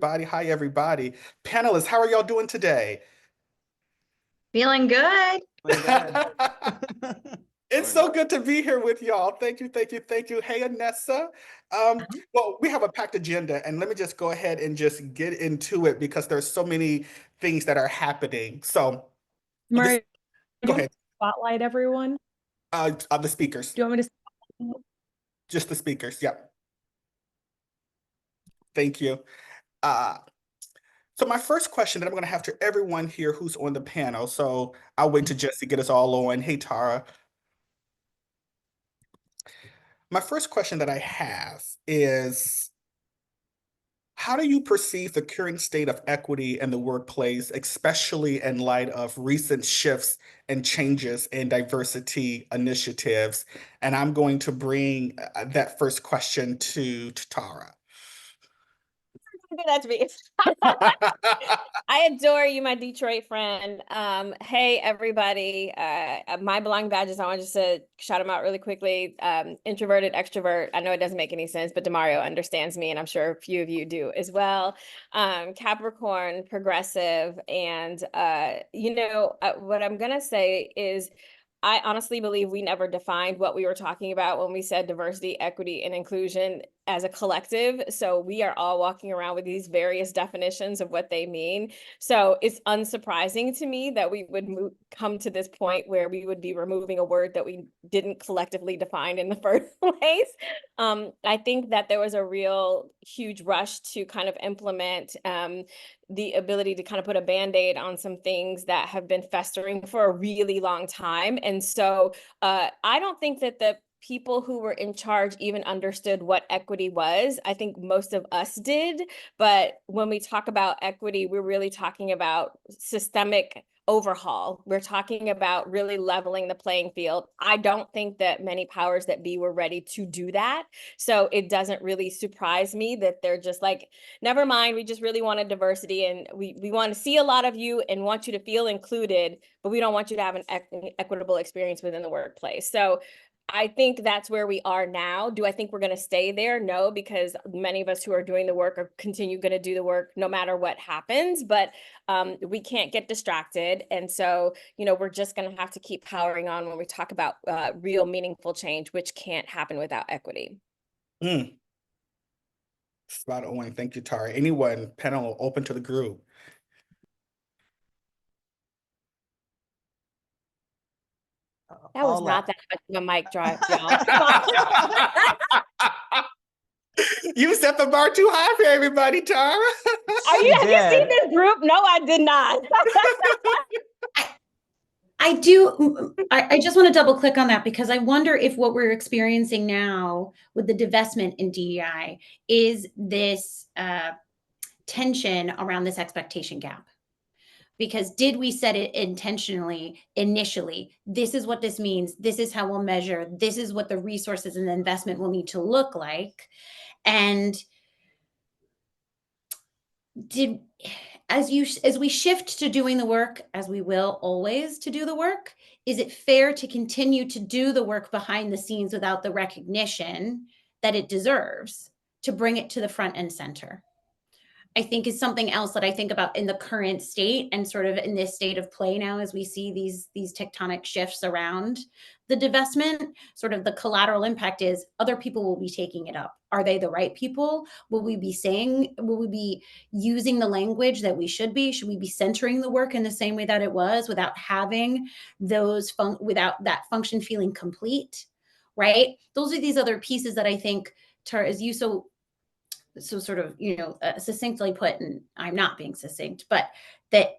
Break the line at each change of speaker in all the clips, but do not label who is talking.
Hi, everybody. Panelists, how are y'all doing today?
Feeling good.
Doing good.
It's so good to be here with y'all. Thank you, thank you, thank you. Hey, Anessa. Well, we have a packed agenda, and let me just go ahead and just get into it because there's so many things that are happening. So, this,
Mario,
go
do you want me
ahead.
to spotlight everyone?
The speakers,
Do you want me to spotlight?
just the speakers. Yep. Thank you. Uh, so my first question that I'm going to have to everyone here who's on the panel. So I'll wait to Jesse get us all on. Hey, Tara. My first question that I have is, how do you perceive the current state of equity in the workplace, especially in light of recent shifts and changes in diversity initiatives? And I'm going to bring that first question to Tara.
That's me. I adore you, my Detroit friend. Hey, everybody. My belonging badges, I want just to shout them out really quickly. Introverted, extrovert. I know it doesn't make any sense, but DeMario understands me, and I'm sure a few of you do as well. Capricorn, progressive. And, what I'm going to say is, I honestly believe we never defined what we were talking about when we said diversity, equity, and inclusion as a collective. So we are all walking around with these various definitions of what they mean. So it's unsurprising to me that we would come to this point where we would be removing a word that we didn't collectively define in the first place. I think that there was a real huge rush to kind of implement the ability to kind of put a Band-Aid on some things that have been festering for a really long time. And so I don't think that the people who were in charge even understood what equity was. I think most of us did. But when we talk about equity, we're really talking about systemic overhaul. We're talking about really leveling the playing field. I don't think that many powers that be were ready to do that. So it doesn't really surprise me that they're just like, never mind, we just really wanted diversity and we want to see a lot of you and want you to feel included, but we don't want you to have an equitable experience within the workplace. So I think that's where we are now. Do I think we're going to stay there? No, because many of us who are doing the work are continue going to do the work no matter what happens, but we can't get distracted. And so, we're just going to have to keep powering on when we talk about real meaningful change, which can't happen without equity.
Mm. Spot on. Thank you, Tara. Anyone, panel open to the group.
That was not that much of a mic drop, y'all.
You set the bar too high for everybody, Tara.
Have you seen this group? No, I did not.
I just want to double click on that because I wonder if what we're experiencing now with the divestment in DEI is this tension around this expectation gap. Because did we set it intentionally initially? This is what this means. This is how we'll measure. This is what the resources and the investment will need to look like. And as we shift to doing the work, as we will always to do the work, is it fair to continue to do the work behind the scenes without the recognition that it deserves, to bring it to the front and center? I think is something else that I think about in the current state and sort of in this state of play now as we see these tectonic shifts around the divestment. Sort of the collateral impact is other people will be taking it up. Are they the right people? Will we be using the language that we should be? Should we be centering the work in the same way that it was without having without that function feeling complete, right? Those are these other pieces that I think, Tara, as you so sort of, succinctly put, and I'm not being succinct, but that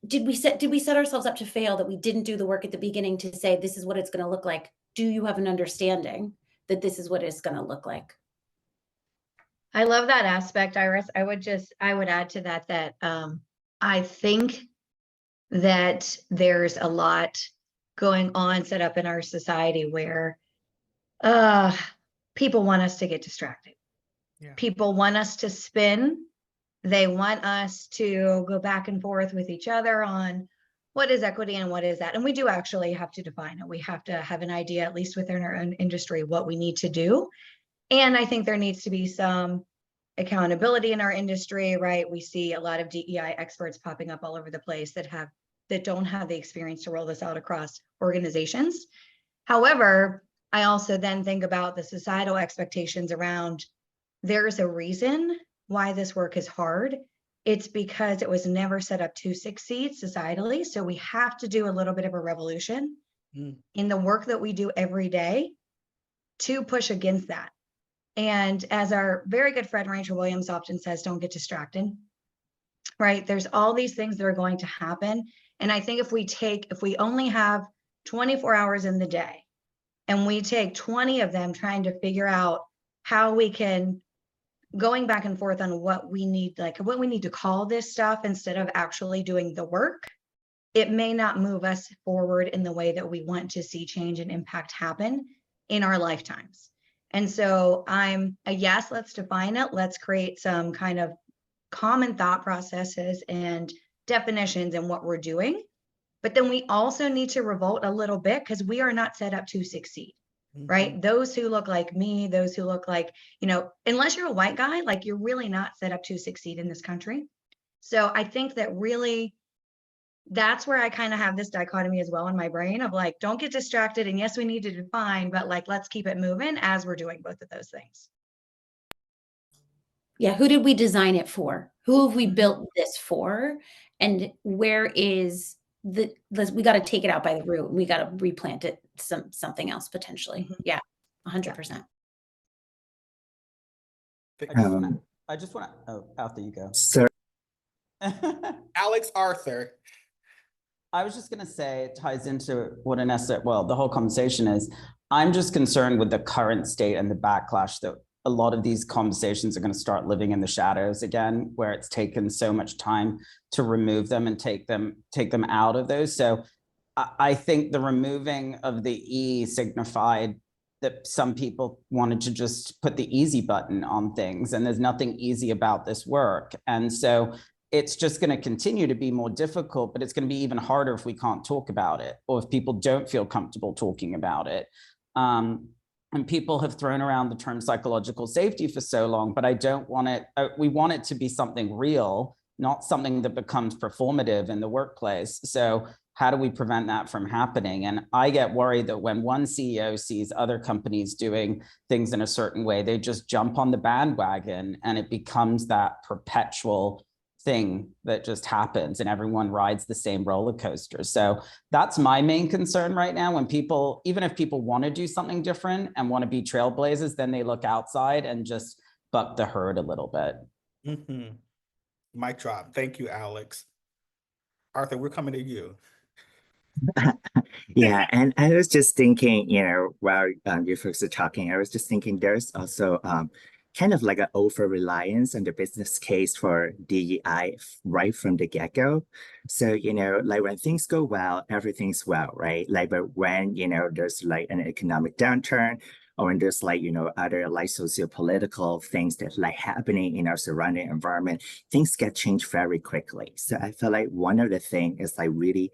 did we set ourselves up to fail, that we didn't do the work at the beginning to say, this is what it's going to look like? Do you have an understanding that this is what it's going to look like?
I love that aspect, Iris. I would add to that I think that there's a lot going on set up in our society where people want us to get distracted. Yeah. People want us to spin. They want us to go back and forth with each other on what is equity and what is that. And we do actually have to define it. We have to have an idea, at least within our own industry, what we need to do. And I think there needs to be some
accountability in our industry, right? We see a lot of DEI experts popping up all over the place that don't have the experience to roll this out across organizations. However, I also then think about the societal expectations around, there's a reason why this work is hard. It's because it was never set up to succeed societally. So we have to do a little bit of a revolution in the work that we do every day to push against that. And as our very good friend Rachel Williams often says, don't get distracted, right? There's all these things that are going to happen. And I think if we only have 24 hours in the day, and we take 20 of them trying to figure out how we can, going back and forth on what we need, like what we need to call this stuff instead of actually doing the work, it may not move us forward in the way that we want to see change and impact happen in our lifetimes. And so I'm a yes, let's define it. Let's create some kind of common thought processes and definitions in what we're doing. But then we also need to revolt a little bit because we are not set up to succeed, right? Those who look like me, those who look like, unless you're a white guy, like you're really not set up to succeed in this country. So I think that really, that's where I kind of have this dichotomy as well in my brain of like, don't get distracted. And yes, we need to define, but like, let's keep it moving as we're doing both of those things.
Yeah. Who did we design it for? Who have we built this for? And where is we got to take it out by the root. We got to replant it something else potentially. Yeah. 100%.
I just want to, after you go.
Sir.
Alex Arthur.
I was just going to say, it ties into what Ines said. Well, the whole conversation is, I'm just concerned with the current state and the backlash that a lot of these conversations are going to start living in the shadows again, where it's taken so much time to remove them and take them out of those. So I think the removing of the E signified that some people wanted to just put the easy button on things, and there's nothing easy about this work. And so it's just going to continue to be more difficult, but it's going to be even harder if we can't talk about it, or if people don't feel comfortable talking about it. And people have thrown around the term psychological safety for so long, but I don't want it, we want it to be something real, not something that becomes performative in the workplace. So how do we prevent that from happening? And I get worried that when one CEO sees other companies doing things in a certain way, they just jump on the bandwagon, and it becomes that perpetual thing that just happens and everyone rides the same roller coaster. So that's my main concern right now. When people, even if people want to do something different and want to be trailblazers, then they look outside and just buck the herd a little bit.
Mic drop. Thank you, Alex. Arthur, we're coming to you.
Yeah, and I was just thinking, while you folks are talking, I was just thinking there's also kind of like an over-reliance on the business case for DEI right from the get-go. So, like when things go well, everything's well, right? Like, but when, there's like an economic downturn, or when there's like, other like socio-political things that like happening in our surrounding environment, things get changed very quickly. So I feel like one of the things is like really,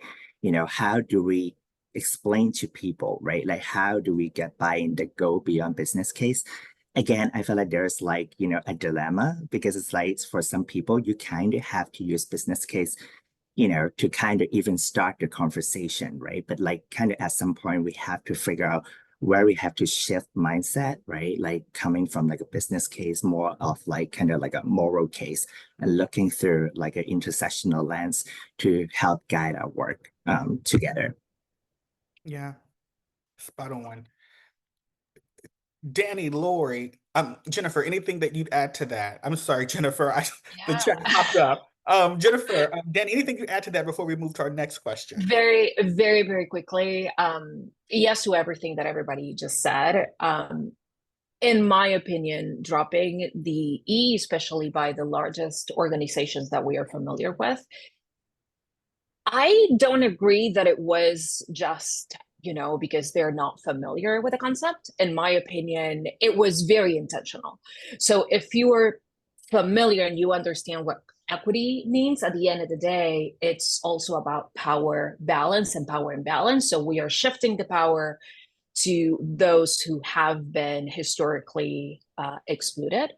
how do we explain to people, right? Like, how do we get buy-in that go beyond business case? Again, I feel like there's like, a dilemma, because it's like for some people, you kind of have to use business case, to kind of even start the conversation, right? But like kind of at some point, we have to figure out where we have to shift mindset, right? Like coming from like a business case, more of like kind of like a moral case, and looking through like an intersectional lens to help guide our work together.
Yeah, spot on. Danny, Lori, Jennifer, anything that you'd add to that? I'm sorry, Jennifer, the chat popped up. Jennifer, Danny, anything you add to that before we move to our next question?
Very, very, very quickly. Yes to everything that everybody just said. In my opinion, dropping the E, especially by the largest organizations that we are familiar with, I don't agree that it was just, because they're not familiar with the concept. In my opinion, it was very intentional. So if you are familiar and you understand what equity means, at the end of the day, it's also about power balance and power imbalance. So we are shifting the power to those who have been historically excluded.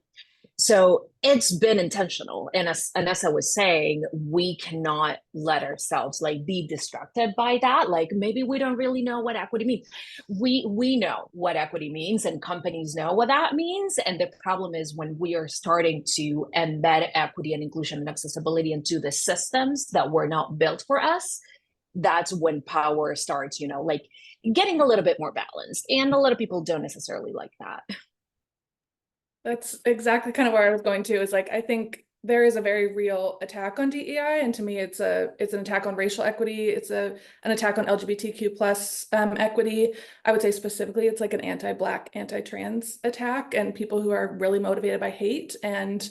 So it's been intentional. And as Anessa was saying, we cannot let ourselves like be distracted by that. Like maybe we don't really know what equity means. We know what equity means and companies know what that means. And the problem is when we are starting to embed equity and inclusion and accessibility into the systems that were not built for us, that's when power starts, like getting a little bit more balanced. And a lot of people don't necessarily like that.
That's exactly kind of where I was going to, is like, I think there is a very real attack on DEI, and to me it's an attack on racial equity, it's an attack on LGBTQ plus equity. I would say specifically it's like an anti-Black, anti-trans attack, and people who are really motivated by hate. And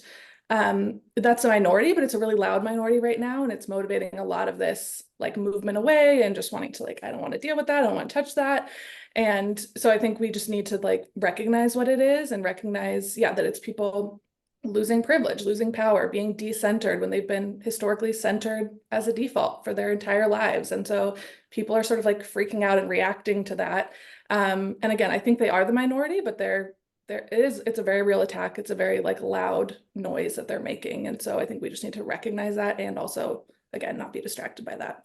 that's a minority, but it's a really loud minority right now, and it's motivating a lot of this like movement away and just wanting to like, I don't want to deal with that, I don't want to touch that. And so I think we just need to like recognize what it is and recognize, that it's people losing privilege, losing power, being decentered when they've been historically centered as a default for their entire lives. And so people are sort of like freaking out and reacting to that. And again, I think they are the minority, but it's a very real attack. It's a very like loud noise that they're making. And so I think we just need to recognize that and also, again, not be distracted by that.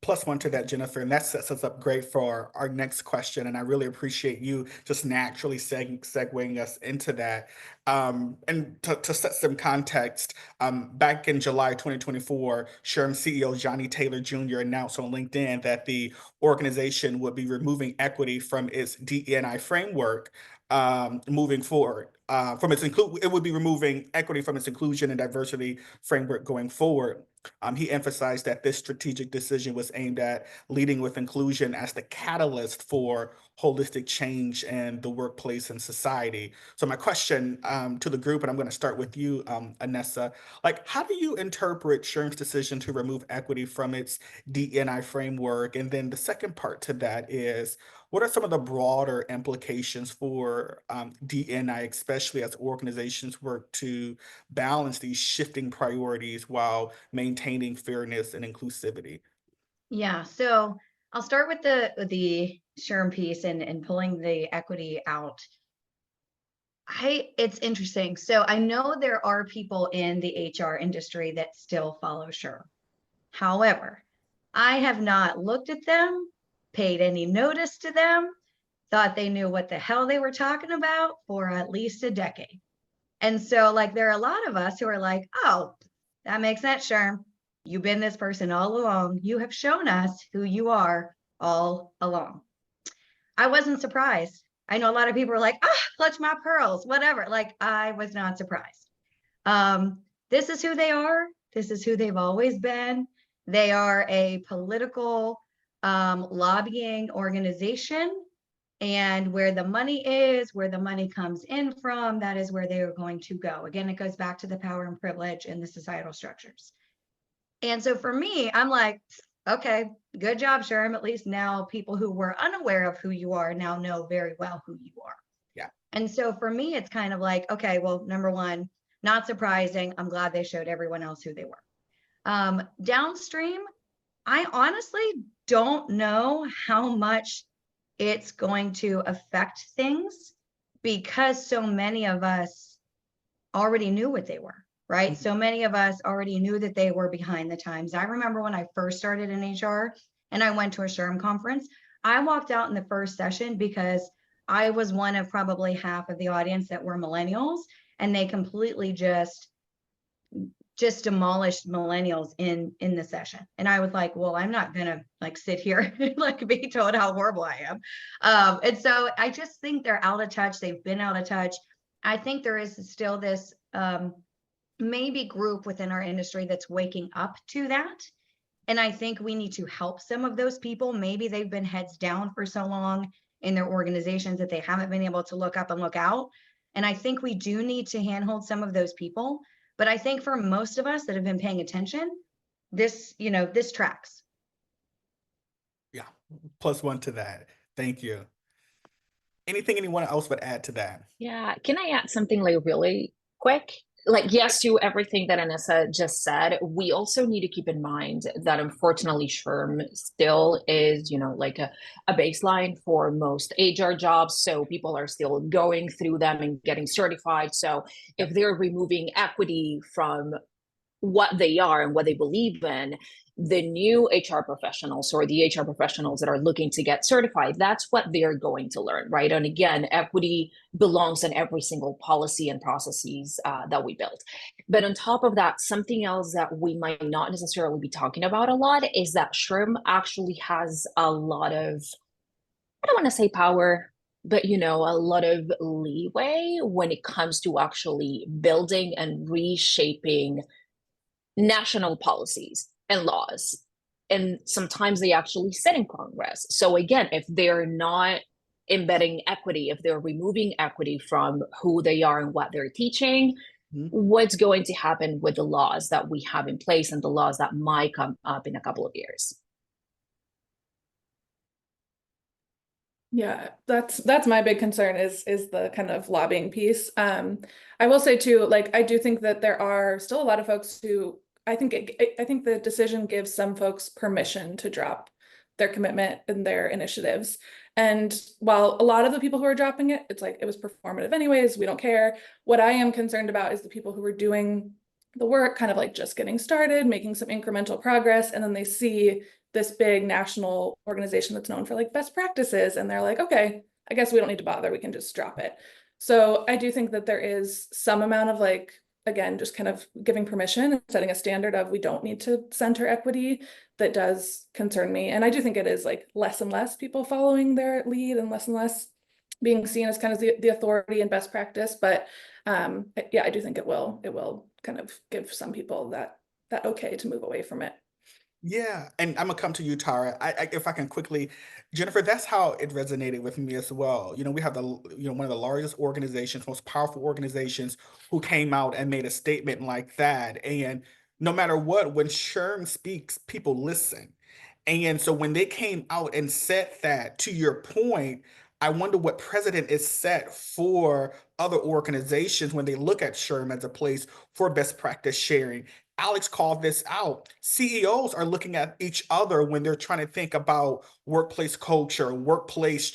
+1 to that, Jennifer, and that sets us up great for our next question. And I really appreciate you just naturally segueing us into that. And to set some context, back in July 2024, SHRM CEO Johnny Taylor Jr. announced on LinkedIn that the organization would be removing equity from its DE&I framework moving forward. It would be removing equity from its inclusion and diversity framework going forward. He emphasized that this strategic decision was aimed at leading with inclusion as the catalyst for holistic change in the workplace and society. So my question to the group, and I'm going to start with you, Anessa, like, how do you interpret SHRM's decision to remove equity from its DE&I framework? And then the second part to that is, what are some of the broader implications for DE&I, especially as organizations work to balance these shifting priorities while maintaining fairness and inclusivity?
Yeah, so I'll start with the SHRM piece and pulling the equity out. It's interesting. So I know there are people in the HR industry that still follow SHRM. However, I have not looked at them, paid any notice to them, thought they knew what the hell they were talking about for at least a decade. And so like there are a lot of us who are like, oh, that makes sense, SHRM. You've been this person all along. You have shown us who you are all along. I wasn't surprised. I know a lot of people are like, clutch my pearls, whatever. Like I was not surprised. This is who they are. This is who they've always been. They are a political lobbying organization. And where the money is, where the money comes in from, that is where they are going to go. Again, it goes back to the power and privilege and the societal structures. And so for me, I'm like, okay, good job, SHRM. At least now people who were unaware of who you are now know very well who you are.
Yeah.
And so for me, it's kind of like, okay, well, number one, not surprising. I'm glad they showed everyone else who they were. Downstream, I honestly don't know how much it's going to affect things because so many of us already knew what they were, right?
Mm-hmm.
So many of us already knew that they were behind the times. I remember when I first started in HR and I went to a SHRM conference, I walked out in the first session because I was one of probably half of the audience that were millennials, and they completely just demolished millennials in the session. And I was like, well, I'm not gonna like sit here and like be told how horrible I am. And so I just think they're out of touch. They've been out of touch. I think there is still this maybe group within our industry that's waking up to that. And I think we need to help some of those people. Maybe they've been heads down for so long in their organizations that they haven't been able to look up and look out. And I think we do need to handhold some of those people. But I think for most of us that have been paying attention, this tracks.
Yeah, +1 to that. Thank you. Anything anyone else would add to that?
Yeah, can I add something like really quick? like, yes to everything that Anessa just said. We also need to keep in mind that unfortunately SHRM still is, like a baseline for most HR jobs. So people are still going through them and getting certified. So if they're removing equity from what they are and what they believe in, the new HR professionals or the HR professionals that are looking to get certified, that's what they're going to learn, right? And again, equity belongs in every single policy and processes that we build. But on top of that, something else that we might not necessarily be talking about a lot is that SHRM actually has a lot of, I don't want to say power, but a lot of leeway when it comes to actually building and reshaping national policies and laws. And sometimes they actually sit in Congress. So again, if they're not embedding equity, if they're removing equity from who they are and what they're teaching, what's going to happen with the laws that we have in place and the laws that might come up in a couple of years?
Yeah, that's my big concern is the kind of lobbying piece. I will say too, like I do think that there are still a lot of folks who I think the decision gives some folks permission to drop their commitment and their initiatives. And while a lot of the people who are dropping it, it's like it was performative anyways, we don't care. What I am concerned about is the people who are doing the work, kind of like just getting started, making some incremental progress, and then they see this big national organization that's known for like best practices, and they're like, okay, I guess we don't need to bother, we can just drop it. So I do think that there is some amount of like, again, just kind of giving permission and setting a standard of we don't need to center equity that does concern me. And I do think it is like less and less people following their lead and less being seen as kind of the authority and best practice. But yeah, I do think it will kind of give some people that okay to move away from it.
Yeah, and I'm gonna come to you, Tara. If I can quickly, Jennifer, that's how it resonated with me as well. We have one of the largest organizations, most powerful organizations, who came out and made a statement like that. And no matter what, when SHRM speaks, people listen. And so when they came out and said that, to your point, I wonder what precedent is set for other organizations when they look at SHRM as a place for best practice sharing. Alex called this out. CEOs are looking at each other when they're trying to think about workplace culture, workplace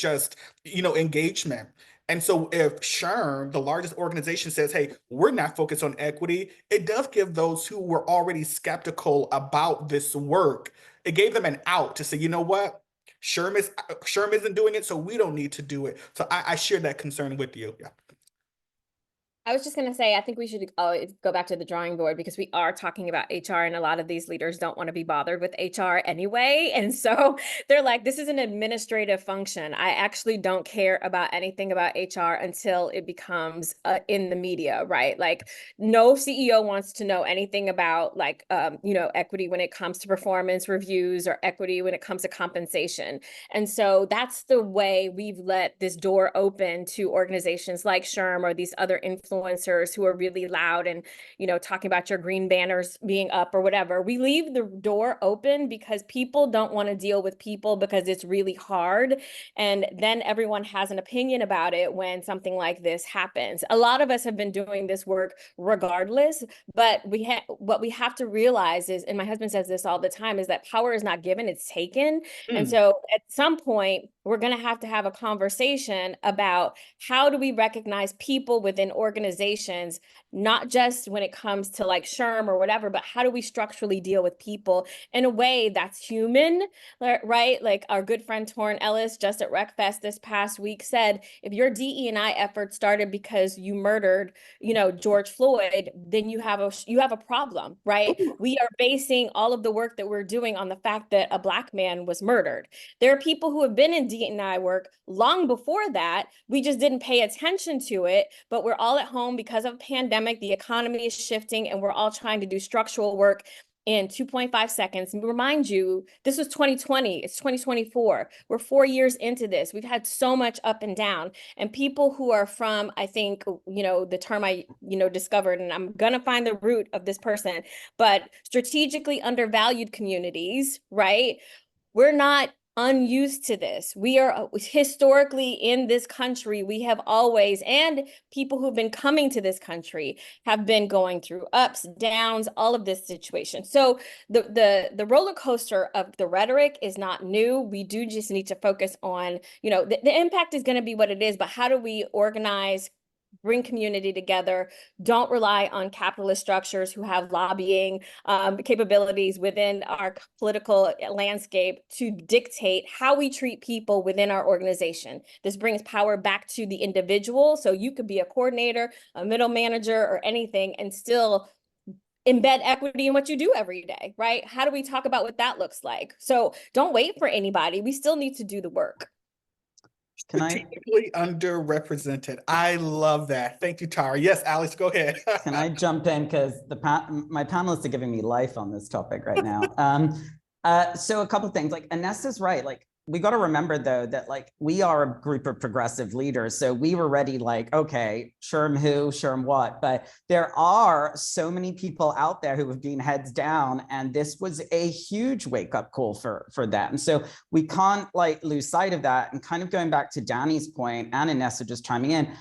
engagement. And so if SHRM, the largest organization, says, hey, we're not focused on equity, it does give those who were already skeptical about this work, it gave them an out to say, you know what? SHRM isn't doing it, so we don't need to do it. So I share that concern with you. Yeah.
I was just going to say, I think we should go back to the drawing board because we are talking about HR and a lot of these leaders don't want to be bothered with HR anyway. And so they're like, this is an administrative function. I actually don't care about anything about HR until it becomes in the media, right? Like no CEO wants to know anything about like, equity when it comes to performance reviews or equity when it comes to compensation. And so that's the way we've let this door open to organizations like SHRM or these other influencers who are really loud and, talking about your green banners being up or whatever. We leave the door open because people don't want to deal with people because it's really hard. And then everyone has an opinion about it when something like this happens. A lot of us have been doing this work regardless, but what we have to realize is, and my husband says this all the time, is that power is not given, it's taken. And so at some point, we're going to have a conversation about how do we recognize people within organizations, not just when it comes to like SHRM or whatever, but how do we structurally deal with people in a way that's human, right? Like our good friend Torrin Ellis just at RecFest this past week said, if your DE&I effort started because you murdered, George Floyd, then you have a problem, right? We are basing all of the work that we're doing on the fact that a Black man was murdered. There are people who have been in DE&I work long before that. We just didn't pay attention to it, but we're all at home because of pandemic. The economy is shifting and we're all trying to do structural work in 2.5 seconds. And remind you, this was 2020, it's 2024. We're 4 years into this. We've had so much up and down. And people who are from, I think, the term I, discovered, and I'm gonna find the root of this person, but strategically undervalued communities, right? We're not unused to this. We are historically in this country, we have always, and people who've been coming to this country have been going through ups, downs, all of this situation. So the roller coaster of the rhetoric is not new. We do just need to focus on, the impact is going to be what it is, but how do we organize, bring community together, don't rely on capitalist structures who have lobbying capabilities within our political landscape to dictate how we treat people within our organization. This brings power back to the individual. So you could be a coordinator, a middle manager, or anything, and still embed equity in what you do every day, right? How do we talk about what that looks like? So don't wait for anybody. We still need to do the work.
Strategically underrepresented. I love that. Thank you, Tara. Yes, Alex, go ahead.
Can I jump in, because my panelists are giving me life on this topic right now. So a couple of things, like Anessa's right. Like, we got to remember though that like we are a group of progressive leaders, so we were ready, like, okay, SHRM who, SHRM what, but there are so many people out there who have been heads down, and this was a huge wake-up call for that. And so we can't like lose sight of that. And kind of going back to Danny's point, and Anessa just chiming in,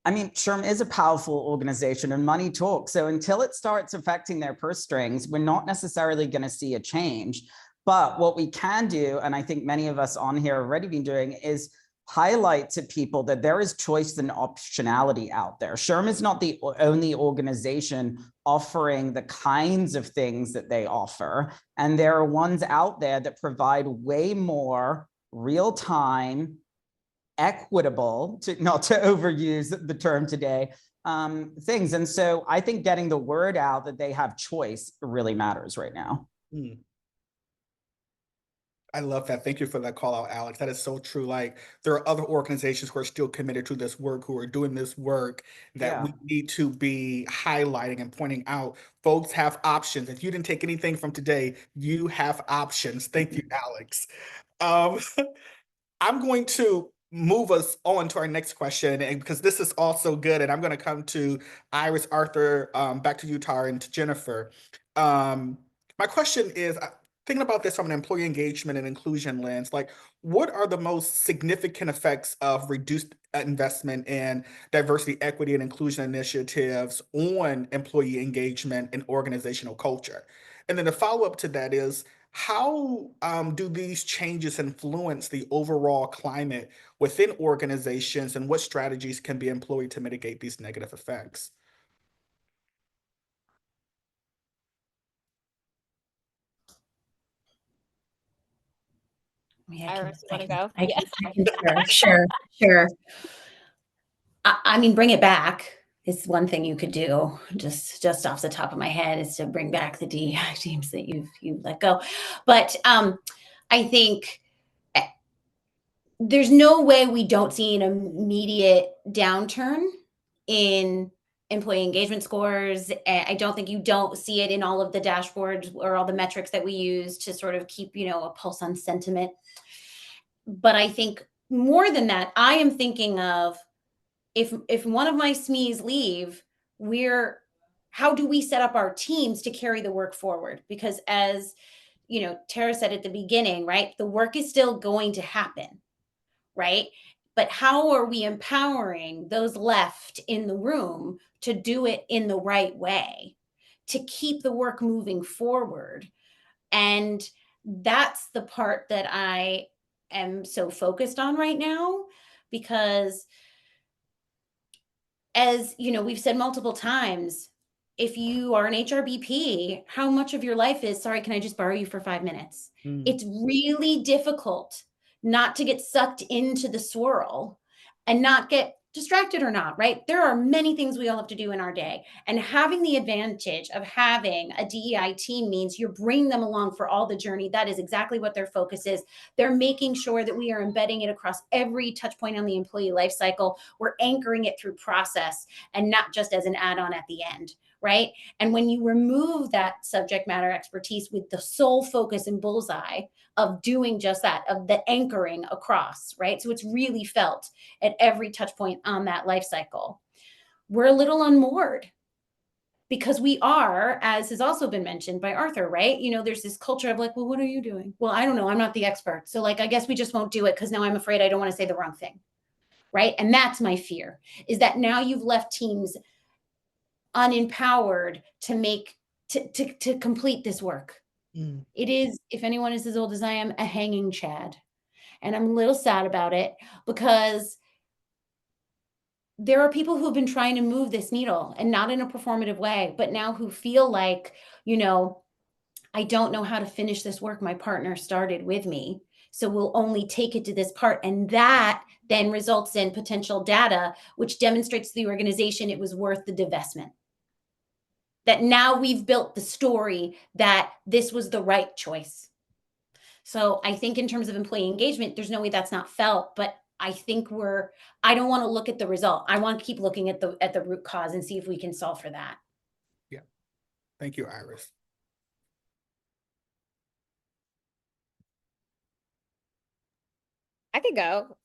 I mean, SHRM is a powerful organization and money talks. So until it starts affecting their purse strings, we're not necessarily going to see a change. But what we can do, and I think many of us on here have already been doing, is highlight to people that there is choice and optionality out there. SHRM is not the only organization offering the kinds of things that they offer. And there are ones out there that provide way more real-time, equitable, not to overuse the term today, things. And so I think getting the word out that they have choice really matters right now.
I love that. Thank you for that call out, Alex. That is so true. Like, there are other organizations who are still committed to this work, who are doing this work that we need to be highlighting and pointing out. Folks have options. If you didn't take anything from today, you have options. Thank you, Alex. I'm going to move us on to our next question, and because this is also good, and I'm going to come to Iris, Arthur, back to you, Tara, and to Jennifer. My question is, thinking about this from an employee engagement and inclusion lens, like, what are the most significant effects of reduced investment in diversity, equity, and inclusion initiatives on employee engagement and organizational culture? And then the follow-up to that is, how do these changes influence the overall climate within organizations, and what strategies can be employed to mitigate these negative effects?
Iris, you want to go?
I can, sure. I mean, bring it back is one thing you could do, just off the top of my head, is to bring back the DEI teams that you've let go. But I think there's no way we don't see an immediate downturn in employee engagement scores. I don't think you don't see it in all of the dashboards or all the metrics that we use to sort of keep, a pulse on sentiment. But I think more than that, I am thinking of, if one of my SMEs leave, how do we set up our teams to carry the work forward? Because as Tara said at the beginning, right, the work is still going to happen, right? But how are we empowering those left in the room to do it in the right way, to keep the work moving forward? And that's the part that I am so focused on right now, because as we've said multiple times, if you are an HRBP, how much of your life is, sorry, can I just borrow you for 5 minutes? It's really difficult not to get sucked into the swirl and not get distracted or not, right? There are many things we all have to do in our day. And having the advantage of having a DEI team means you're bringing them along for all the journey. That is exactly what their focus is. They're making sure that we are embedding it across every touch point on the employee life cycle. We're anchoring it through process and not just as an add-on at the end, right? And when you remove that subject matter expertise with the sole focus and bullseye of doing just that, of the anchoring across, right? So it's really felt at every touch point on that life cycle. We're a little unmoored because we are, as has also been mentioned by Arthur, right? You know, there's this culture of like, well, what are you doing? Well, I don't know. I'm not the expert. So like, I guess we just won't do it because now I'm afraid I don't want to say the wrong thing. Right. And that's my fear, is that now you've left teams unempowered to make, to complete this work.
Mm.
It is, if anyone is as old as I am, a hanging chad. And I'm a little sad about it because there are people who've been trying to move this needle, and not in a performative way, but now who feel like, you know, I don't know how to finish this work my partner started with me. So we'll only take it to this part. And that then results in potential data, which demonstrates to the organization it was worth the divestment. That now we've built the story that this was the right choice. So I think in terms of employee engagement, there's no way that's not felt, but I think I don't want to look at the result. I want to keep looking at the root cause and see if we can solve for that.
Yeah. Thank you, Iris.
I could go.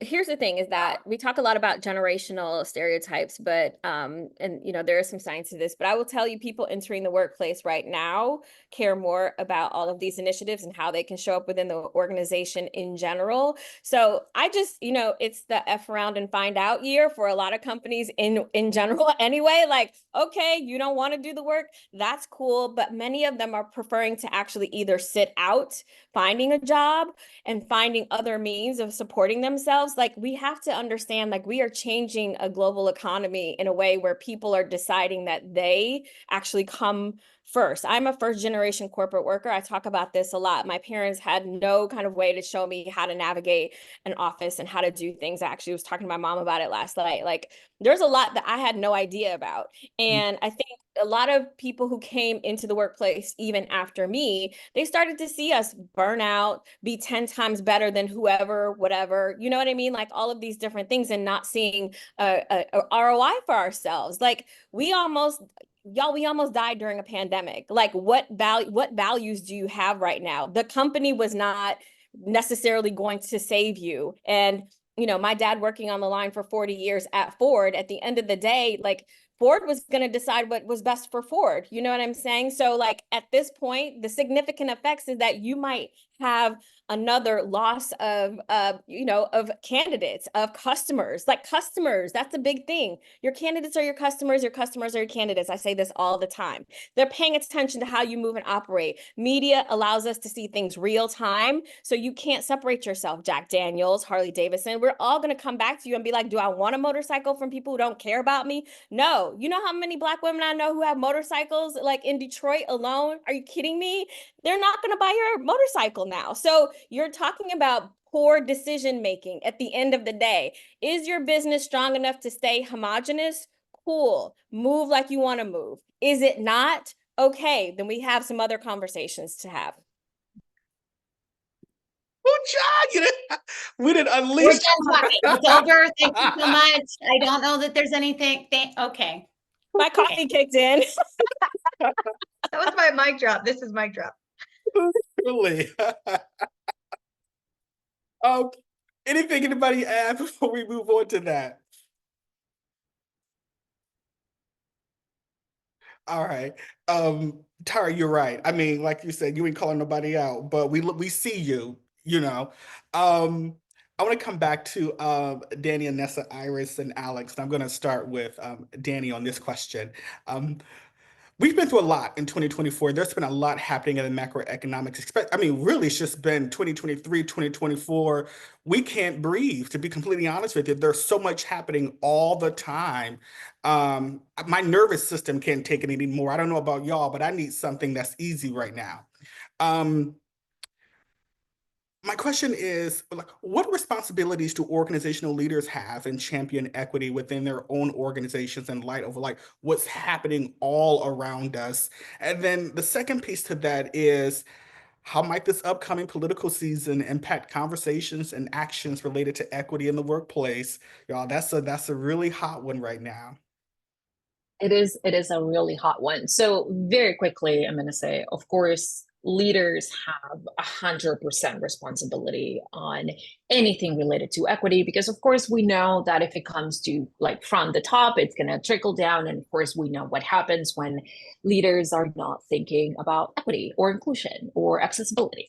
Here's the thing, is that we talk a lot about generational stereotypes, but and you know, there is some science to this, but I will tell you, people entering the workplace right now care more about all of these initiatives and how they can show up within the organization in general. So I just, you know, it's the F around and find out year for a lot of companies in general anyway. Like, okay, you don't want to do the work, that's cool, but many of them are preferring to actually either sit out finding a job and finding other means of supporting themselves. Like, we have to understand, like, we are changing a global economy in a way where people are deciding that they actually come first. I'm a first generation corporate worker. I talk about this a lot. My parents had no kind of way to show me how to navigate an office and how to do things. I actually was talking to my mom about it last night. Like, there's a lot that I had no idea about. And I think a lot of people who came into the workplace, even after me, they started to see us burn out, be 10 times better than whoever, whatever, you know what I mean? Like, all of these different things, and not seeing a ROI for ourselves. Like, we almost died during a pandemic. Like, what values do you have right now? The company was not necessarily going to save you. And, you know, my dad working on the line for 40 years at Ford, at the end of the day, like, Ford was going to decide what was best for Ford. You know what I'm saying? So like, at this point, the significant effects is that you might have another loss of, you know, of candidates, of customers. Like, customers, that's a big thing. Your candidates are your customers are your candidates. I say this all the time. They're paying attention to how you move and operate. Media allows us to see things real time. So you can't separate yourself. Jack Daniels, Harley Davidson, we're all going to come back to you and be like, do I want a motorcycle from people who don't care about me? No. You know how many Black women I know who have motorcycles, like in Detroit alone? Are you kidding me? They're not going to buy your motorcycle now. So you're talking about poor decision making at the end of the day. Is your business strong enough to stay homogenous? Cool. Move like you want to move. Is it not? Okay, then we have some other conversations to have.
Oh, John, we didn't
We're
unleash.
done talking. It's over. Thank you so much. I don't know that there's anything. Okay.
My coffee kicked in.
That was my mic drop. This is mic drop.
Really? Anything anybody add before we move on to that? All right. Tara, you're right. I mean, like you said, you ain't calling nobody out, but we see you, you know. I want to come back to Danny, Anessa, Iris, and Alex. And I'm going to start with Danny on this question. We've been through a lot in 2024. There's been a lot happening in the macroeconomics. I mean, really, it's just been 2023, 2024. We can't breathe, to be completely honest with you. There's so much happening all the time. My nervous system can't take it anymore. I don't know about y'all, but I need something that's easy right now. My question is, like, what responsibilities do organizational leaders have in champion equity within their own organizations in light of like what's happening all around us? And then the second piece to that is, how might this upcoming political season impact conversations and actions related to equity in the workplace? Y'all, that's a really hot one right now.
It is a really hot one. So very quickly, I'm going to say, of course, leaders have 100% responsibility on anything related to equity, because of course we know that if it comes to like from the top, it's going to trickle down. And of course we know what happens when leaders are not thinking about equity or inclusion or accessibility.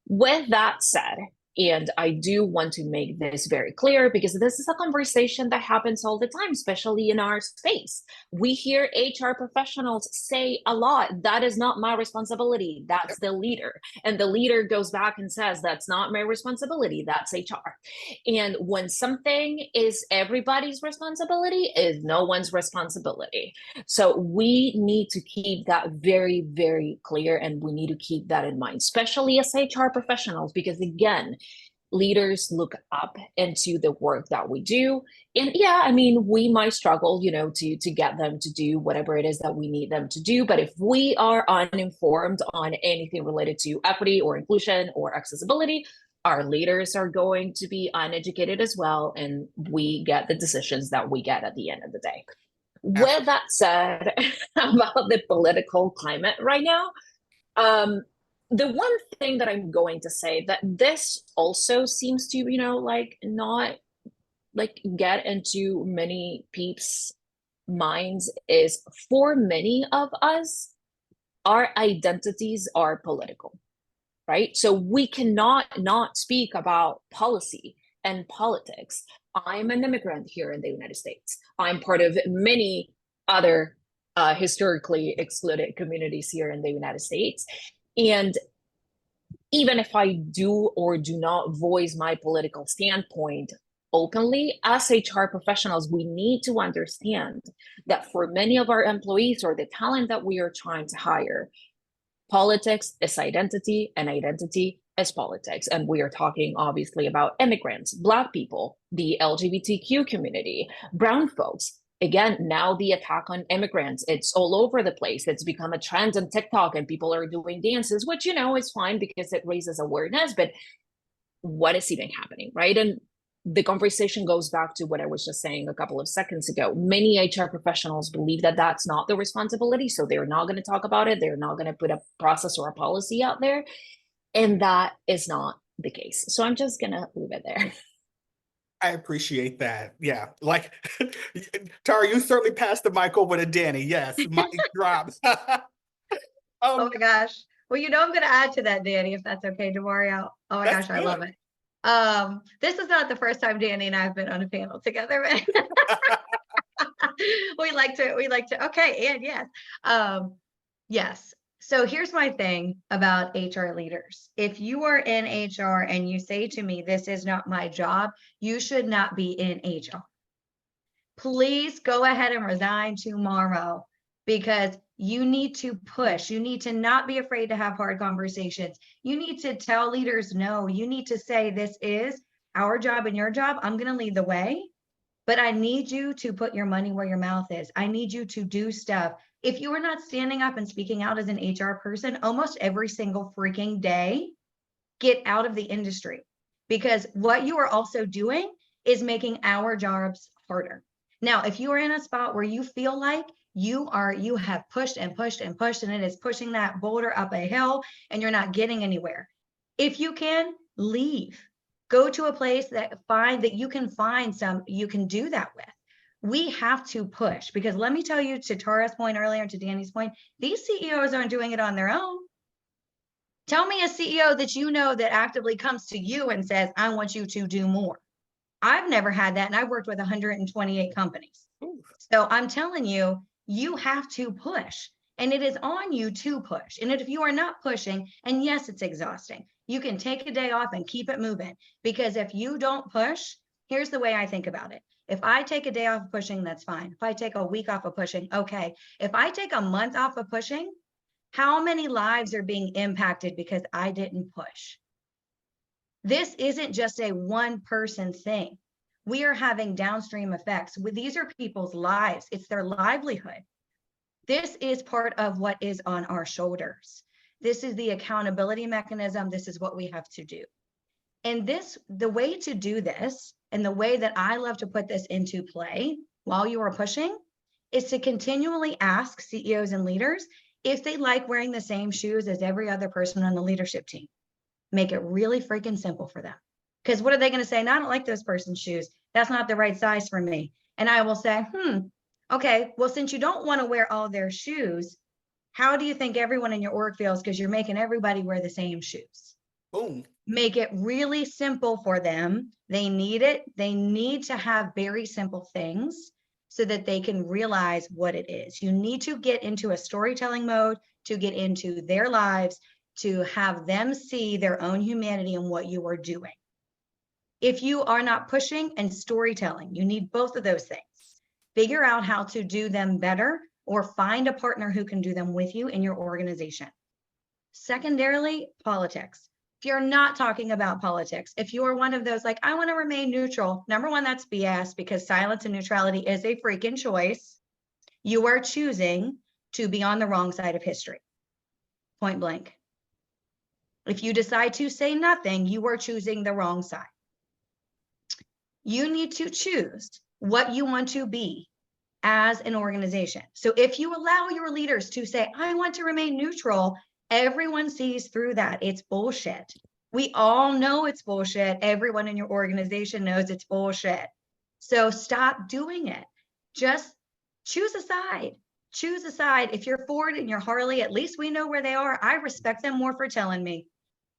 With that said, and I do want to make this very clear, because this is a conversation that happens all the time, especially in our space. We hear HR professionals say a lot, that is not my responsibility, that's the leader. And the leader goes back and says, that's not my responsibility, that's HR. And when something is everybody's responsibility, it is no one's responsibility. So we need to keep that very, very clear, and we need to keep that in mind, especially as HR professionals, because again, leaders look up into the work that we do. And yeah, I mean, we might struggle, you know, to get them to do whatever it is that we need them to do. But if we are uninformed on anything related to equity or inclusion or accessibility, our leaders are going to be uneducated as well. And we get the decisions that we get at the end of the day. With that said, about the political climate right now, the one thing that I'm going to say that this also seems to, you know, like not like get into many peeps' minds is, for many of us, our identities are political, right? So we cannot not speak about policy and politics. I'm an immigrant here in the United States. I'm part of many other historically excluded communities here in the United States. And even if I do or do not voice my political standpoint openly, as HR professionals, we need to understand that for many of our employees or the talent that we are trying to hire, politics is identity and identity is politics. And we are talking obviously about immigrants, Black people, the LGBTQ community, brown folks. Again, now the attack on immigrants, it's all over the place. It's become a trend on TikTok and people are doing dances, which, you know, is fine because it raises awareness, but what is even happening, right? And the conversation goes back to what I was just saying a couple of seconds ago. Many HR professionals believe that that's not their responsibility, so they're not going to talk about it. They're not going to put a process or a policy out there. And that is not the case. So I'm just going to leave it there.
I appreciate that. Yeah. Like, Tara, you certainly passed the mic over to Danny. Yes, mic drops.
Oh my gosh. Well, you know, I'm going to add to that, Danny, if that's okay, Demario. Oh my gosh, I love it. This is not the first time Danny and I have been on a panel together. we like to, okay, and yes. Yes. So here's my thing about HR leaders. If you are in HR and you say to me, this is not my job, you should not be in HR. Please go ahead and resign tomorrow, because you need to push. You need to not be afraid to have hard conversations. You need to tell leaders no. You need to say, this is our job and your job. I'm going to lead the way, but I need you to put your money where your mouth is. I need you to do stuff. If you are not standing up and speaking out as an HR person almost every single freaking day, get out of the industry, because what you are also doing is making our jobs harder. Now, if you are in a spot where you feel like you have pushed and pushed and pushed, and it is pushing that boulder up a hill and you're not getting anywhere, if you can, leave. Go to a place that you can find some you can do that with. We have to push, because let me tell you, to Tara's point earlier, to Danny's point, these CEOs aren't doing it on their own. Tell me a CEO that you know that actively comes to you and says, I want you to do more. I've never had that, and I've worked with 128 companies. So I'm telling you, you have to push, and it is on you to push. And if you are not pushing, and yes, it's exhausting, you can take a day off and keep it moving, because if you don't push, here's the way I think about it. If I take a day off of pushing, that's fine. If I take a week off of pushing, okay. If I take a month off of pushing, how many lives are being impacted because I didn't push? This isn't just a one person thing. We are having downstream effects. These are people's lives. It's their livelihood. This is part of what is on our shoulders. This is the accountability mechanism. This is what we have to do. And the way to do this, and the way that I love to put this into play while you are pushing, is to continually ask CEOs and leaders, if they like wearing the same shoes as every other person on the leadership team, make it really freaking simple for them. Because what are they going to say? No, I don't like those person's shoes. That's not the right size for me. And I will say, okay, well, since you don't want to wear all their shoes, how do you think everyone in your org feels? Because you're making everybody wear the same shoes.
Boom.
Make it really simple for them. They need it. They need to have very simple things so that they can realize what it is. You need to get into a storytelling mode to get into their lives, to have them see their own humanity in what you are doing. If you are not pushing and storytelling, you need both of those things. Figure out how to do them better or find a partner who can do them with you in your organization. Secondarily, politics. If you're not talking about politics, if you're one of those like, I want to remain neutral, number one, that's BS, because silence and neutrality is a freaking choice. You are choosing to be on the wrong side of history. Point blank. If you decide to say nothing, you are choosing the wrong side. You need to choose what you want to be as an organization. So if you allow your leaders to say, I want to remain neutral, everyone sees through that. It's bullshit. We all know it's bullshit. Everyone in your organization knows it's bullshit. So stop doing it. Just choose a side. Choose a side. If you're Ford and you're Harley, at least we know where they are. I respect them more for telling me.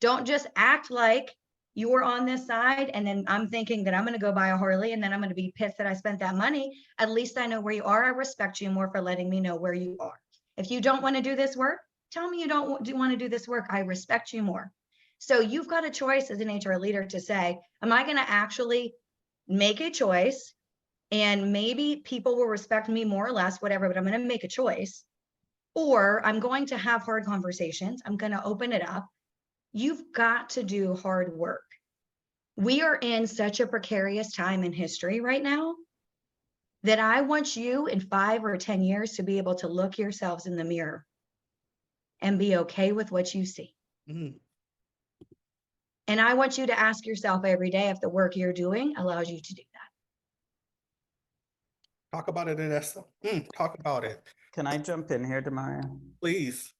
Don't just act like you're on this side and then I'm thinking that I'm going to go buy a Harley and then I'm going to be pissed that I spent that money. At least I know where you are. I respect you more for letting me know where you are. If you don't want to do this work, tell me you don't want to do this work. I respect you more. So you've got a choice as an HR leader to say, am I going to actually make a choice and maybe people will respect me more or less, whatever, but I'm going to make a choice, or I'm going to have hard conversations. I'm going to open it up. You've got to do hard work. We are in such a precarious time in history right now that I want you in 5 or 10 years to be able to look yourselves in the mirror and be okay with what you see.
Mm.
And I want you to ask yourself every day if the work you're doing allows you to do that.
Talk about it, Inessa. Talk about it.
Can I jump in here, Demaria?
Please.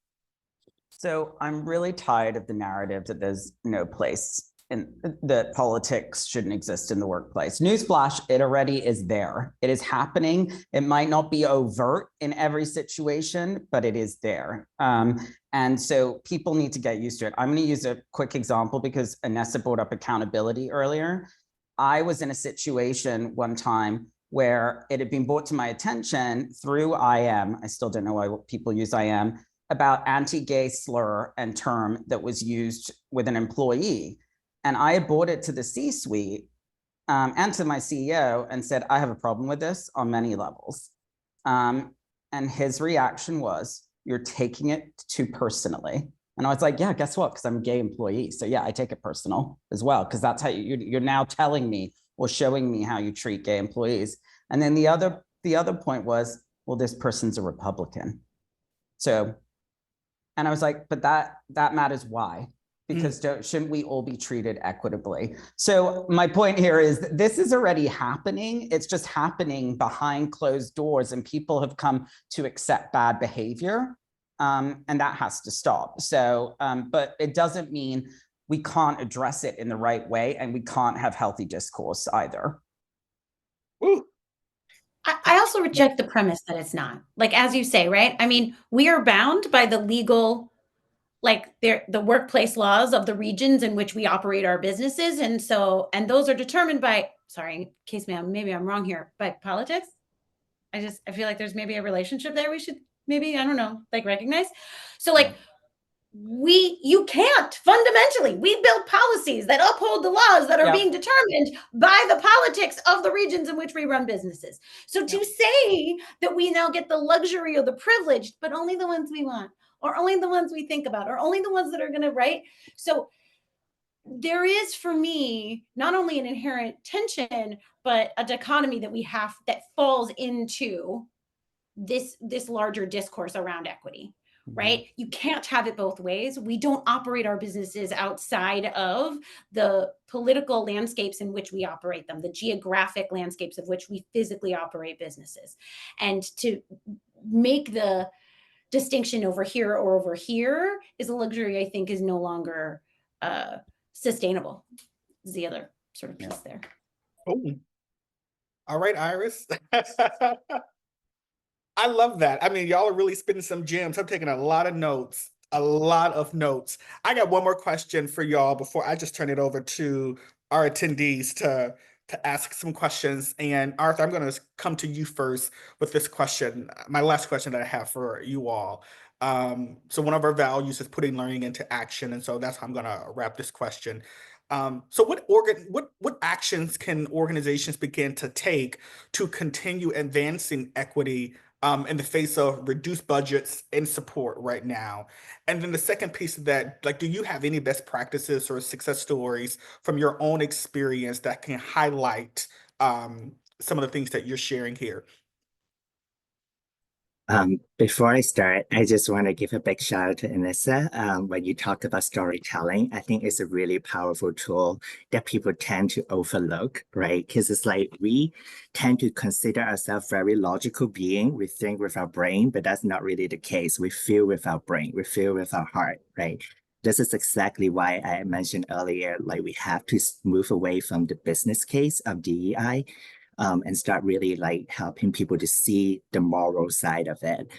So I'm really tired of the narrative that there's no place and that politics shouldn't exist in the workplace. Newsflash, it already is there. It is happening. It might not be overt in every situation, but it is there. And so people need to get used to it. I'm going to use a quick example because Inessa brought up accountability earlier. I was in a situation one time where it had been brought to my attention through IM. I still don't know why people use IM, about anti-gay slur and term that was used with an employee. And I had brought it to the C-suite and to my CEO and said, I have a problem with this on many levels. And his reaction was, you're taking it too personally. And I was like, yeah, guess what? Because I'm a gay employee. So yeah, I take it personal as well, because that's how you're now telling me or showing me how you treat gay employees. And then the other point was, well, this person's a Republican. So, and I was like, but that matters why? Because shouldn't we all be treated equitably? So my point here is that this is already happening. It's just happening behind closed doors and people have come to accept bad behavior and that has to stop. So, but it doesn't mean we can't address it in the right way and we can't have healthy discourse either.
Woo.
I also reject the premise that it's not. Like, as you say, right? I mean, we are bound by the legal, like the workplace laws of the regions in which we operate our businesses. And so, and those are determined by, sorry, in case maybe I'm wrong here, by politics. I feel like there's maybe a relationship there we should maybe, I don't know, like recognize. So like, you can't fundamentally, we build policies that uphold the laws that are being determined by the politics of the regions in which we run businesses. So to say that we now get the luxury or the privilege, but only the ones we want, or only the ones we think about, or only the ones that are going to, right? So there is, for me, not only an inherent tension, but a dichotomy that we have that falls into this larger discourse around equity. Right? You can't have it both ways. We don't operate our businesses outside of the political landscapes in which we operate them, the geographic landscapes of which we physically operate businesses. And to make the distinction over here or over here is a luxury I think is no longer sustainable, is the other sort of piece there.
Oh, all right, Iris. I love that. I mean, y'all are really spitting some gems. I'm taking a lot of notes, a lot of notes. I got one more question for y'all before I just turn it over to our attendees to ask some questions. And Arthur, I'm going to come to you first with this question, my last question that I have for you all. So one of our values is putting learning into action. And so that's how I'm going to wrap this question. So what actions can organizations begin to take to continue advancing equity in the face of reduced budgets and support right now? And then the second piece of that, like, do you have any best practices or success stories from your own experience that can highlight some of the things that you're sharing here?
Before I start, I just want to give a big shout out to Anissa. When you talk about storytelling, I think it's a really powerful tool that people tend to overlook, right? Because it's like we tend to consider ourselves very logical being. We think with our brain, but that's not really the case. We feel with our brain, we feel with our heart, right? This is exactly why I mentioned earlier, like we have to move away from the business case of DEI and start really like helping people to see the moral side of it.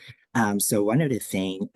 So one of the things,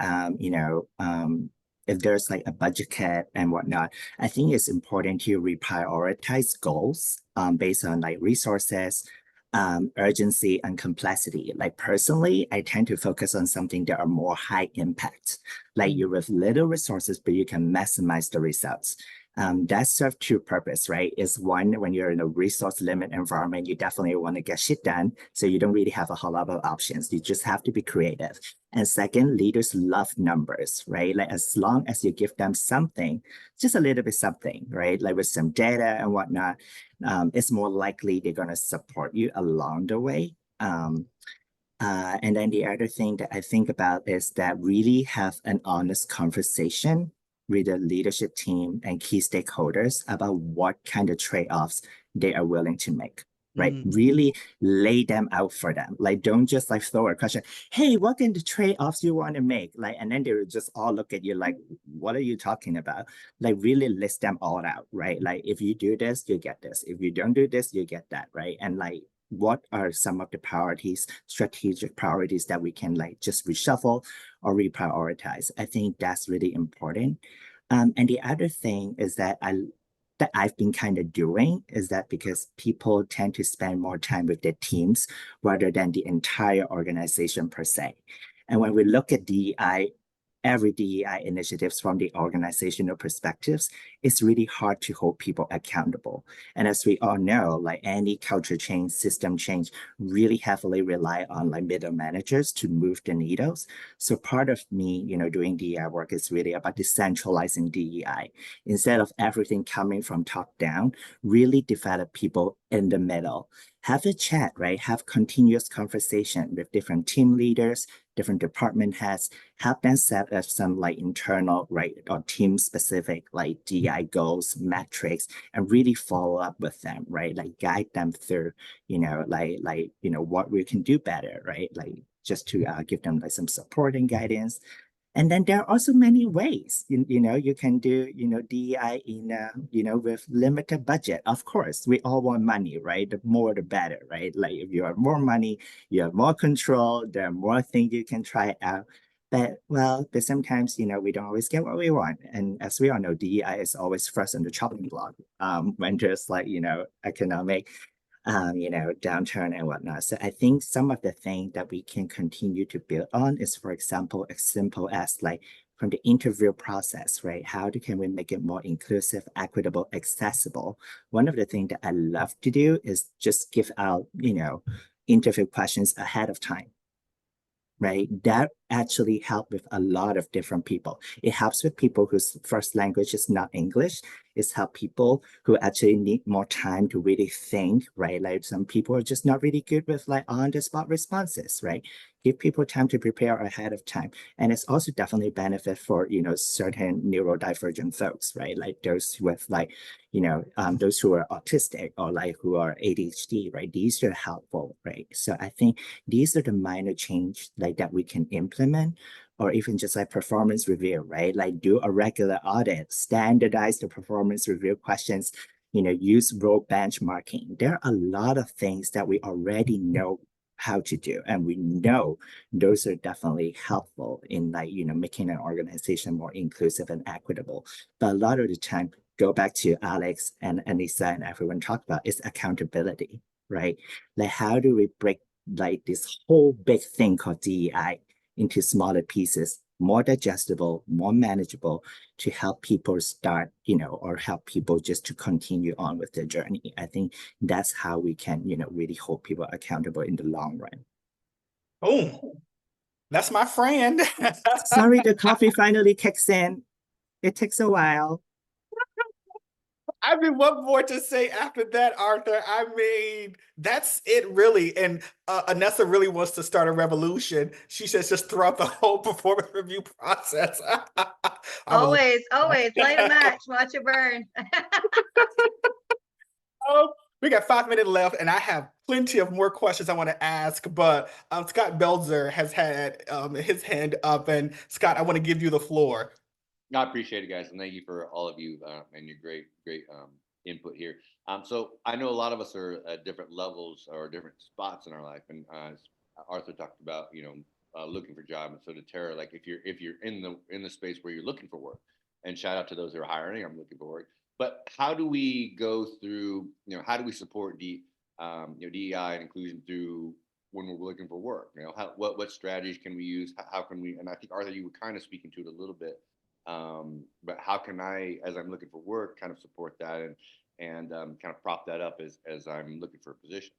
if there's like a budget cut and whatnot, I think it's important to reprioritize goals based on like resources, urgency, and complexity. Like personally, I tend to focus on something that are more high impact, like you with little resources, but you can maximize the results. That serves two purposes, right? Is one, when you're in a resource limit environment, you definitely want to get shit done. So you don't really have a whole lot of options. You just have to be creative. And second, leaders love numbers, right? Like as long as you give them something, just a little bit something, right? Like with some data and whatnot, it's more likely they're going to support you along the way. And then the other thing that I think about is that really have an honest conversation with the leadership team and key stakeholders about what kind of trade-offs they are willing to make, right? Really lay them out for them. Like, don't just like throw a question, hey, what are the trade-offs you want to make? Like, and then they will just all look at you like, what are you talking about? Like, really list them all out, right? Like, if you do this, you get this. If you don't do this, you get that, right? And like, what are some of the priorities, strategic priorities that we can like just reshuffle or reprioritize? I think that's really important. And the other thing is that I've been kind of doing is that because people tend to spend more time with their teams rather than the entire organization per se. And when we look at DEI, every DEI initiatives from the organizational perspectives, it's really hard to hold people accountable. And as we all know, like any culture change, system change really heavily rely on like middle managers to move the needles. So part of me, doing DEI work is really about decentralizing DEI. Instead of everything coming from top down, really develop people in the middle. Have a chat, right? Have continuous conversation with different team leaders, different department heads, help them set up some like internal, right, or team specific like DI goals, metrics, and really follow up with them, right? Like guide them through, what we can do better, right? Like just to give them like some support and guidance. And then there are also many ways, you can do, DEI in, with limited budget. Of course, we all want money, right? The more, the better, right? Like if you have more money, you have more control, there are more things you can try out. But sometimes, we don't always get what we want. And as we all know, DEI is always first on the chopping block when there's like, economic downturn and whatnot. So I think some of the things that we can continue to build on is, for example, as simple as like from the interview process, right? How can we make it more inclusive, equitable, accessible? One of the things that I love to do is just give out, interview questions ahead of time. Right, that actually help with a lot of different people. It helps with people whose first language is not English. It's help people who actually need more time to really think, right? Like some people are just not really good with like on-the-spot responses, right? Give people time to prepare ahead of time. And it's also definitely benefit for, certain neurodivergent folks, right? Like those with like, those who are autistic or like who are ADHD, right? These are helpful, right? So I think these are the minor change like that we can implement or even just like performance review, right? Like do a regular audit, standardize the performance review questions, use role benchmarking. There are a lot of things that we already know how to do. And we know those are definitely helpful in like, making an organization more inclusive and equitable. But a lot of the time, go back to Alex and Lisa and everyone talked about is accountability, right? Like how do we break like this whole big thing called DEI into smaller pieces, more digestible, more manageable, to help people start, or help people just to continue on with their journey. I think that's how we can, really hold people accountable in the long run.
Oh, that's my friend.
Sorry, the coffee finally kicks in. It takes a while.
I mean, what more to say after that, Arthur? I mean, that's it really. And Anessa really wants to start a revolution. She says just throughout the whole performance review process.
Always light a match, watch it burn.
Oh, we got 5 minutes left, and I have plenty of more questions I want to ask. But Scott Belzer has had his hand up, and Scott, I want to give you the floor.
I appreciate it, guys, and thank you for all of you and your great input here. So I know a lot of us are at different levels or different spots in our life, and Arthur talked about looking for jobs, and so did Tara. Like if you're in the space where you're looking for work, and shout out to those who are hiring. I'm looking for work. But how do we go through? How do we support DEI and inclusion through when we're looking for work? What strategies can we use? How can we? And I think Arthur, you were kind of speaking to it a little bit. But how can I, as I'm looking for work, kind of support that and kind of prop that up as I'm looking for a position?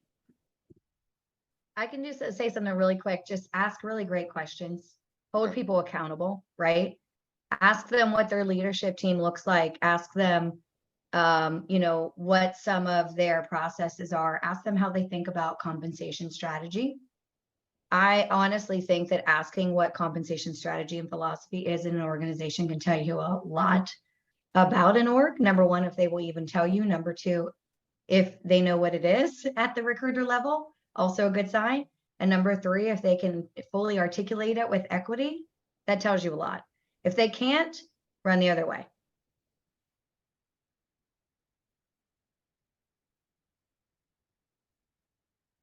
I can just say something really quick. Just ask really great questions. Hold people accountable, right? Ask them what their leadership team looks like. Ask them, what some of their processes are. Ask them how they think about compensation strategy. I honestly think that asking what compensation strategy and philosophy is in an organization can tell you a lot about an org. Number one, if they will even tell you. Number two, if they know what it is at the recruiter level, also a good sign. And number three, if they can fully articulate it with equity, that tells you a lot. If they can't, run the other way.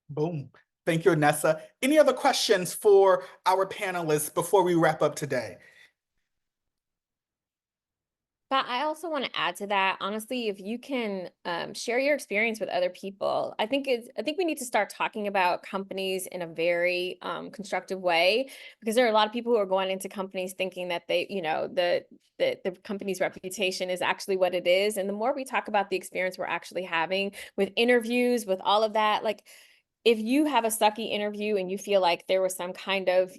Boom. Thank you, Anessa. Any other questions for our panelists before we wrap up today?
But I also want to add to that, honestly, if you can share your experience with other people, I think we need to start talking about companies in a very constructive way, because there are a lot of people who are going into companies thinking that they, the company's reputation is actually what it is. And the more we talk about the experience we're actually having with interviews, with all of that, like if you have a sucky interview and you feel like there was some kind of,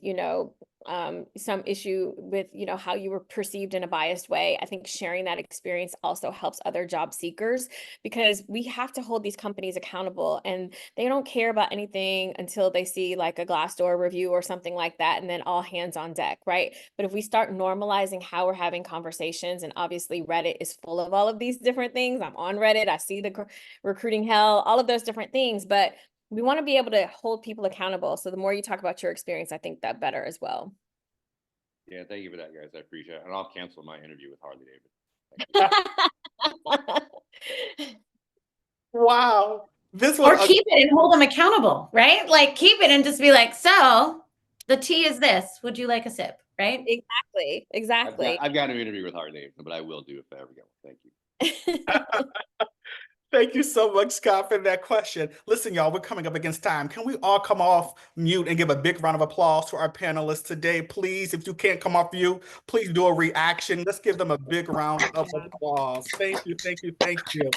some issue with, how you were perceived in a biased way, I think sharing that experience also helps other job seekers, because we have to hold these companies accountable, and they don't care about anything until they see like a Glassdoor review or something like that, and then all hands on deck, right? But if we start normalizing how we're having conversations, and obviously Reddit is full of all of these different things. I'm on Reddit, I see the recruiting hell, all of those different things, but we want to be able to hold people accountable. So the more you talk about your experience, I think that better as well.
Yeah, thank you for that, guys. I appreciate it. And I'll cancel my interview with Harley David.
Wow. This was
keep it and hold them accountable, right? Like keep it and just be like, so the tea is this. Would you like a sip? Right?
Exactly.
I've got an interview with Harley David, but I will do if I ever get one. Thank you.
Thank you so much, Scott, for that question. Listen, y'all, we're coming up against time. Can we all come off mute and give a big round of applause to our panelists today? Please, if you can't come off mute, please do a reaction. Let's give them a big round of applause. Thank you, thank you, thank you.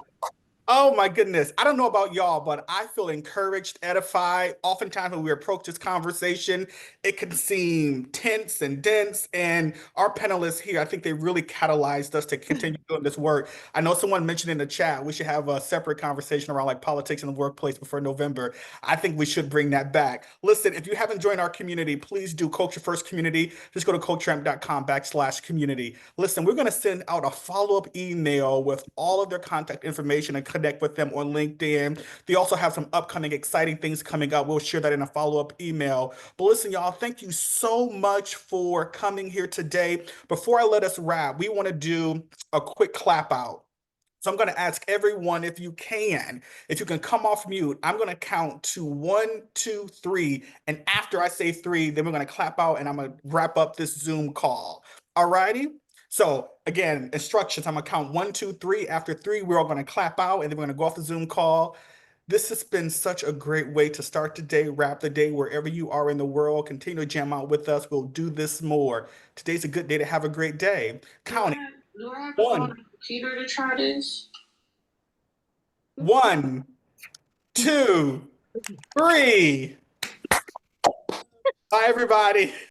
Oh my goodness. I don't know about y'all, but I feel encouraged, edified. Oftentimes when we approach this conversation, it can seem tense and dense. And our panelists here, I think they really catalyzed us to continue doing this work. I know someone mentioned in the chat, we should have a separate conversation around like politics in the workplace before November. I think we should bring that back. Listen, if you haven't joined our community, please do Culture First Community. Just go to cultureamp.com/community. Listen, we're going to send out a follow-up email with all of their contact information and connect with them on LinkedIn. They also have some upcoming exciting things coming up. We'll share that in a follow-up email. But listen, y'all, thank you so much for coming here today. Before I let us wrap, we want to do a quick clap out. So I'm going to ask everyone if you can come off mute. I'm going to count to 1, 2, 3. And after I say 3, then we're going to clap out and I'm going to wrap up this Zoom call. All righty. So again, instructions. I'm going to count 1, 2, 3. After 3, we're all going to clap out and then we're going to go off the Zoom call. This has been such a great way to start the day, wrap the day wherever you are in the world. Continue to jam out with us. We'll do this more. Today's a good day to have a great day. Counting.
Do I have to go on the computer to try this?
1, 2, 3. Bye, everybody.